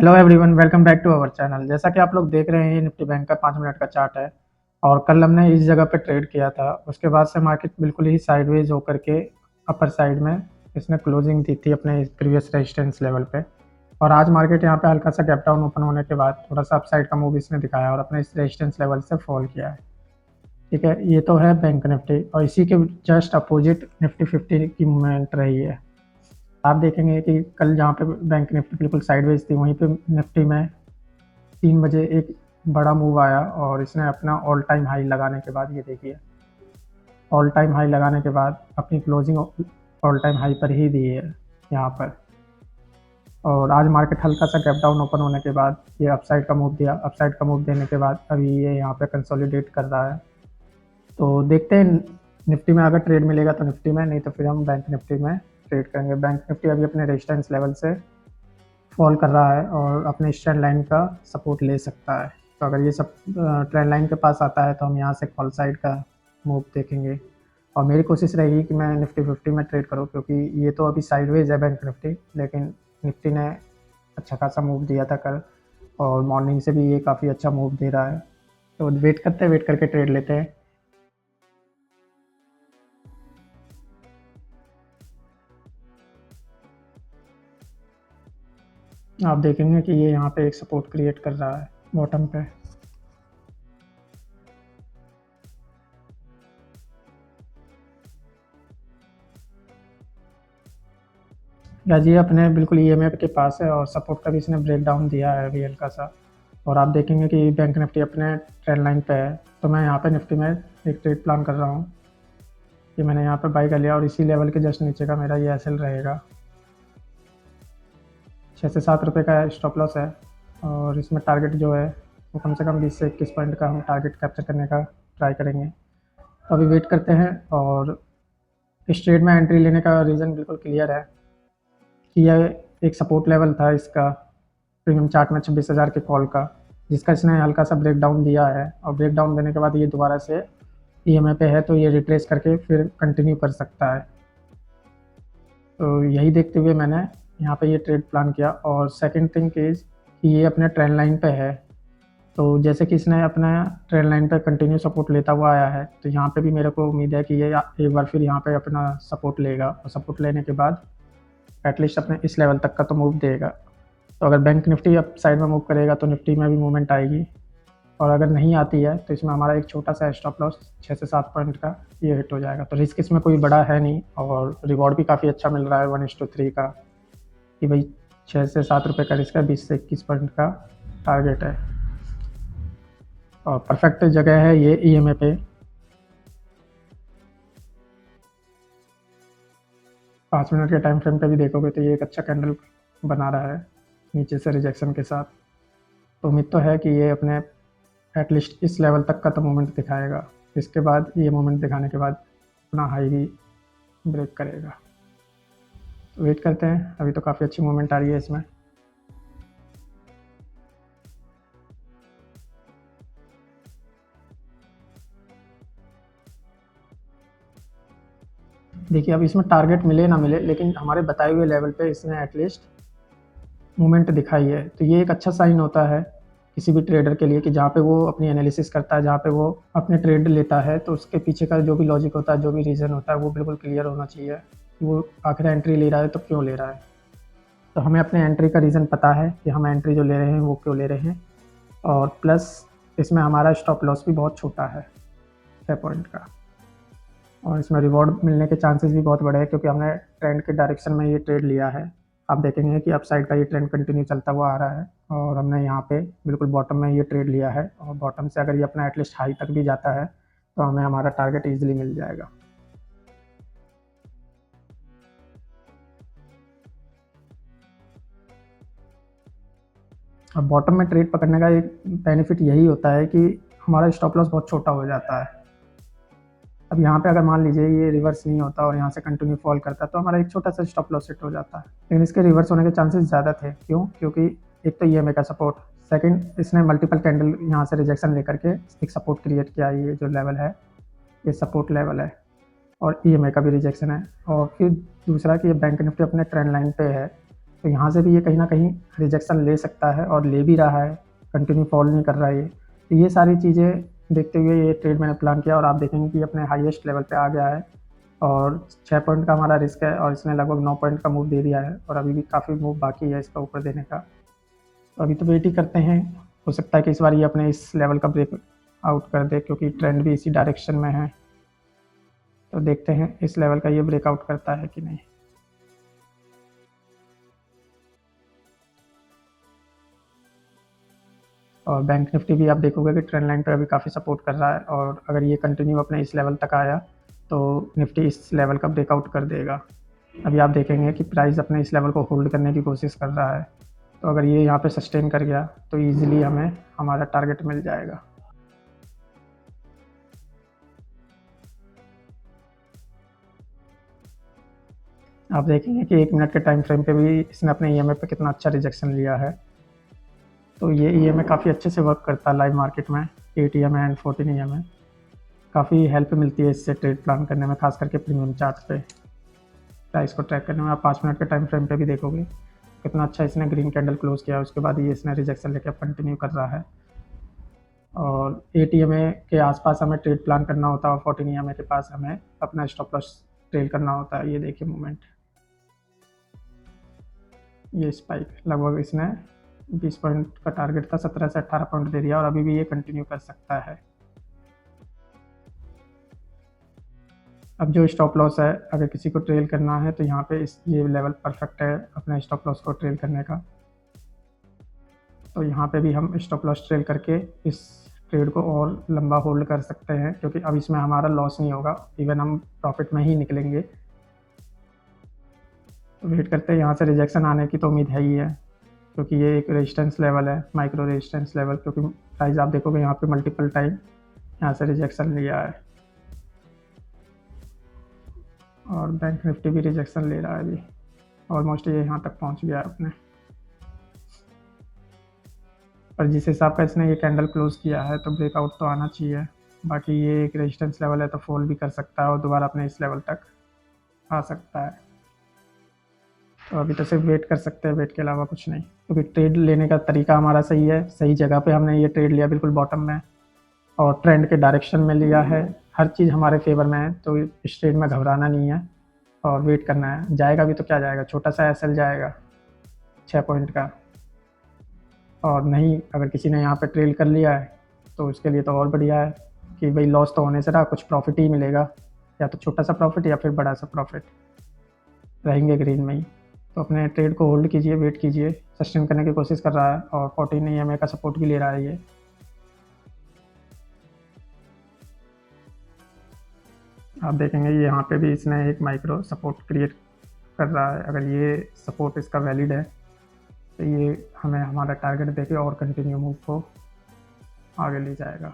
Hello everyone, welcome back to our channel. जैसा कि आप लोग देख रहे हैं, ये निफ्टी बैंक का 5 मिनट का चार्ट है। और कल हमने इस जगह पे ट्रेड किया था। उसके बाद से मार्केट बिल्कुल ही साइडवेज होकर के अपर साइड में इसने क्लोजिंग दी थी अपने प्रीवियस रेजिस्टेंस लेवल पे। और आज मार्केट यहाँ पे हल्का सा गैप डाउन ओपन होने के बाद थोड़ा सा अपसाइड का मूव इसने दिखाया और अपने इस रेजिस्टेंस लेवल से फॉल किया है। ठीक है, ये तो है बैंक निफ्टी, और इसी के जस्ट अपोजिट निफ्टी 50 की मूवमेंट रही है। आप देखेंगे कि कल जहाँ पे बैंक निफ्टी बिल्कुल साइडवेज थी, वहीं पे निफ्टी में 3 बजे एक बड़ा मूव आया और इसने अपना ऑल टाइम हाई लगाने के बाद, ये देखिए, ऑल टाइम हाई लगाने के बाद अपनी क्लोजिंग ऑल टाइम हाई पर ही दी है यहाँ पर। और आज मार्केट हल्का सा गैप डाउन ओपन होने के बाद ये अपसाइड का मूव दिया। अपसाइड का मूव देने के बाद अभी ये यहाँ पे कंसोलिडेट कर रहा है। तो देखते हैं निफ्टी में अगर ट्रेड मिलेगा तो निफ्टी में, नहीं तो फिर हम बैंक निफ्टी में ट्रेड करेंगे। बैंक निफ्टी अभी अपने रेजिस्टेंस लेवल से फॉल कर रहा है और अपने इस ट्रेंड लाइन का सपोर्ट ले सकता है। तो अगर ये सब ट्रेंड लाइन के पास आता है तो हम यहाँ से कॉल साइड का मूव देखेंगे। और मेरी कोशिश रहेगी कि मैं निफ्टी 50 में ट्रेड करूँ, क्योंकि ये तो अभी साइडवेज है बैंक निफ्टी, लेकिन निफ्टी ने अच्छा खासा मूव दिया था कल, और मॉर्निंग से भी ये काफ़ी अच्छा मूव दे रहा है। तो वेट करते हैं, वेट करके ट्रेड लेते हैं। आप देखेंगे कि ये यहाँ पे एक सपोर्ट क्रिएट कर रहा है बॉटम पे। गाजी अपने बिल्कुल ईएमएफ के पास है और सपोर्ट का भी इसने ब्रेक डाउन दिया है अभी हल्का सा। और आप देखेंगे कि बैंक निफ्टी अपने ट्रेंड लाइन पे है। तो मैं यहाँ पे निफ्टी में एक ट्रेड प्लान कर रहा हूँ कि मैंने यहाँ पे बाई कर लिया और इसी लेवल के जस्ट नीचे का मेरा ये एसएल रहेगा। 6 से 7 रुपये का स्टॉप लॉस है, और इसमें टारगेट जो है वो कम से कम 20 से 21 पॉइंट का हम टारगेट कैप्चर करने का ट्राई करेंगे। तो अभी वेट करते हैं। और इस ट्रेड में एंट्री लेने का रीज़न बिल्कुल क्लियर है कि यह एक सपोर्ट लेवल था इसका प्रीमियम चार्ट में 26,000 के कॉल का, जिसका इसने हल्का सा ब्रेक डाउन दिया है। और ब्रेक डाउन देने के बाद ये दोबारा से ईएमए पे है, तो ये रिट्रेस करके फिर कंटिन्यू कर सकता है। तो यही देखते हुए मैंने यहाँ पे ये ट्रेड प्लान किया। और सेकंड थिंग इज़ कि ये अपने ट्रेंड लाइन पे है। तो जैसे कि इसने अपना ट्रेंड लाइन पे कंटिन्यू सपोर्ट लेता हुआ आया है, तो यहाँ पे भी मेरे को उम्मीद है कि ये एक बार फिर यहाँ पे अपना सपोर्ट लेगा, और सपोर्ट लेने के बाद एटलीस्ट अपने इस लेवल तक का तो मूव देगा। तो अगर बैंक निफ्टी अप साइड में मूव करेगा तो निफ्टी में भी मूवमेंट आएगी। और अगर नहीं आती है तो इसमें हमारा एक छोटा सा स्टॉप लॉस 6 से 7 पॉइंट का ये हिट हो जाएगा। तो रिस्क इसमें कोई बड़ा है नहीं, और रिवॉर्ड भी काफ़ी अच्छा मिल रहा है 1:3 का, कि भाई 6 से 7 रुपये का रिस्क है, 20 से 21 पॉइंट का टारगेट है। और परफेक्ट जगह है ये ईएमए पे। 5 मिनट के टाइम फ्रेम पे भी देखोगे तो ये एक अच्छा कैंडल बना रहा है नीचे से रिजेक्शन के साथ। तो उम्मीद तो है कि ये अपने एटलीस्ट इस लेवल तक का तो मूवमेंट दिखाएगा। इसके बाद ये मूवमेंट दिखाने के बाद अपना हाई भी ब्रेक करेगा। तो वेट करते हैं, अभी तो काफ़ी अच्छी मूवमेंट आ रही है इसमें। देखिए, अब इसमें टारगेट मिले ना मिले, लेकिन हमारे बताए हुए लेवल पे इसने एटलीस्ट मूवमेंट दिखाई है। तो ये एक अच्छा साइन होता है किसी भी ट्रेडर के लिए, कि जहाँ पे वो अपनी एनालिसिस करता है, जहाँ पे वो अपने ट्रेड लेता है, तो उसके पीछे का जो भी लॉजिक होता है, जो भी रीज़न होता है, वो बिल्कुल क्लियर होना चाहिए कि वो आखिर एंट्री ले रहा है तो क्यों ले रहा है। तो हमें अपने एंट्री का रीज़न पता है कि हम एंट्री जो ले रहे हैं वो क्यों ले रहे हैं। और प्लस इसमें हमारा स्टॉप लॉस भी बहुत छोटा है, 6 पॉइंट का। और इसमें रिवॉर्ड मिलने के चांसेस भी बहुत बड़े हैं, क्योंकि हमने ट्रेंड के डायरेक्शन में ये ट्रेड लिया है। आप देखेंगे कि अपसाइड का ये ट्रेंड कंटिन्यू चलता हुआ आ रहा है, और हमने यहाँ पे बिल्कुल बॉटम में ये ट्रेड लिया है। और बॉटम से अगर ये अपना एटलीस्ट हाई तक भी जाता है तो हमें हमारा टारगेट ईजिली मिल जाएगा। अब बॉटम में ट्रेड पकड़ने का एक बेनिफिट यही होता है कि हमारा स्टॉप लॉस बहुत छोटा हो जाता है। अब यहाँ पे अगर मान लीजिए ये रिवर्स नहीं होता और यहाँ से कंटिन्यू फॉल करता, तो हमारा एक छोटा सा स्टॉप लॉस हिट हो जाता है। लेकिन इसके रिवर्स होने के चांसेस ज़्यादा थे। क्यों? क्योंकि एक तो ईएमए का सपोर्ट, सेकंड इसने मल्टीपल कैंडल यहाँ से रिजेक्शन लेकर के एक सपोर्ट क्रिएट किया। ये जो लेवल है ये सपोर्ट लेवल है, और ईएमए का भी रिजेक्शन है। और फिर दूसरा कि ये बैंक निफ्टी अपने ट्रेंड लाइन पे है, तो यहाँ से भी ये कहीं ना कहीं रिजेक्शन ले सकता है और ले भी रहा है, कंटिन्यू फॉल नहीं कर रहा है ये। तो ये सारी चीज़ें देखते हुए ये ट्रेड मैंने प्लान किया और आप देखेंगे कि अपने हाईएस्ट लेवल पे आ गया है और 6 पॉइंट का हमारा रिस्क है और इसने लगभग 9 पॉइंट का मूव दे दिया है और अभी भी काफ़ी मूव बाकी है इसका ऊपर देने का। तो अभी तो वेट ही करते हैं, हो सकता है कि इस बार ये अपने इस लेवल का ब्रेक आउट कर दे क्योंकि ट्रेंड भी इसी डायरेक्शन में है। तो देखते हैं इस लेवल का ये ब्रेकआउट करता है कि नहीं। और बैंक निफ्टी भी आप देखोगे कि ट्रेंड लाइन पे अभी काफ़ी सपोर्ट कर रहा है और अगर ये कंटिन्यू अपने इस लेवल तक आया तो निफ्टी इस लेवल का ब्रेकआउट कर देगा। अभी आप देखेंगे कि प्राइस अपने इस लेवल को होल्ड करने की कोशिश कर रहा है, तो अगर ये यहाँ पे सस्टेन कर गया तो ईजिली हमें हमारा टारगेट मिल जाएगा। आप देखेंगे कि 1 मिनट के टाइम फ्रेम पे भी इसने अपने ईएमए पे कितना अच्छा रिजेक्शन लिया है। तो ये ईएमए काफ़ी अच्छे से वर्क करता है लाइव मार्केट में, 8 ईएमए एंड 14 ईएमए। काफ़ी हेल्प मिलती है इससे ट्रेड प्लान करने में, खास करके प्रीमियम चार्ट पे प्राइस को ट्रैक करने में। आप 5 मिनट के टाइम फ्रेम पे भी देखोगे कितना अच्छा इसने ग्रीन कैंडल क्लोज किया, उसके बाद ये इसने रिजेक्शन लेके कंटिन्यू कर रहा है। और 8 ईएमए के आसपास हमें ट्रेड प्लान करना होता है और 14 ईएमए के पास हमें अपना स्टॉप लॉस ट्रेल करना होता है। ये देखिए मूवमेंट, ये स्पाइक लगभग इसने 20 पॉइंट का टारगेट था, 17 से 18 पॉइंट दे दिया और अभी भी ये कंटिन्यू कर सकता है। अब जो स्टॉप लॉस है, अगर किसी को ट्रेल करना है तो यहाँ पे ये लेवल परफेक्ट है अपने स्टॉप लॉस को ट्रेल करने का। तो यहाँ पे भी हम स्टॉप लॉस ट्रेल करके इस ट्रेड को और लंबा होल्ड कर सकते हैं क्योंकि अब इसमें हमारा लॉस नहीं होगा, इवन हम प्रॉफिट में ही निकलेंगे। तो वेट करते हैं, यहाँ से रिजेक्शन आने की तो उम्मीद है ही है क्योंकि ये एक रेजिस्टेंस लेवल है, माइक्रो रेजिस्टेंस लेवल, क्योंकि प्राइस आप देखोगे यहाँ पे मल्टीपल टाइम यहाँ से रिजेक्शन लिया है और बैंक निफ्टी भी रिजेक्शन ले रहा है अभी, ऑलमोस्ट ये यहाँ तक पहुँच गया है अपने। पर जिस हिसाब का इसने ये कैंडल क्लोज किया है तो ब्रेकआउट तो आना चाहिए, बाकी ये एक रेजिस्टेंस लेवल है तो फॉल भी कर सकता है और दोबारा अपने इस लेवल तक आ सकता है। तो अभी तो सिर्फ वेट कर सकते हैं, वेट के अलावा कुछ नहीं, क्योंकि ट्रेड लेने का तरीका हमारा सही है, सही जगह पे हमने ये ट्रेड लिया बिल्कुल बॉटम में और ट्रेंड के डायरेक्शन में लिया है, हर चीज़ हमारे फेवर में है। तो इस ट्रेड में घबराना नहीं है और वेट करना है। जाएगा भी तो क्या जाएगा, छोटा सा एसएल जाएगा 6 पॉइंट का, और नहीं अगर किसी ने यहाँ पे ट्रेल कर लिया है तो उसके लिए तो और बढ़िया है कि भाई लॉस तो होने से रहा, कुछ प्रॉफिट ही मिलेगा, या तो छोटा सा प्रॉफिट या फिर बड़ा सा प्रॉफिट, रहेंगे ग्रीन में ही। तो अपने ट्रेड को होल्ड कीजिए, वेट कीजिए, सस्टेन करने की कोशिश कर रहा है और 14 ईएमए का सपोर्ट भी ले रहा है ये। आप देखेंगे यहाँ पे भी इसने एक माइक्रो सपोर्ट क्रिएट कर रहा है, अगर ये सपोर्ट इसका वैलिड है तो ये हमें हमारा टारगेट देके और कंटिन्यू मूव को आगे ले जाएगा।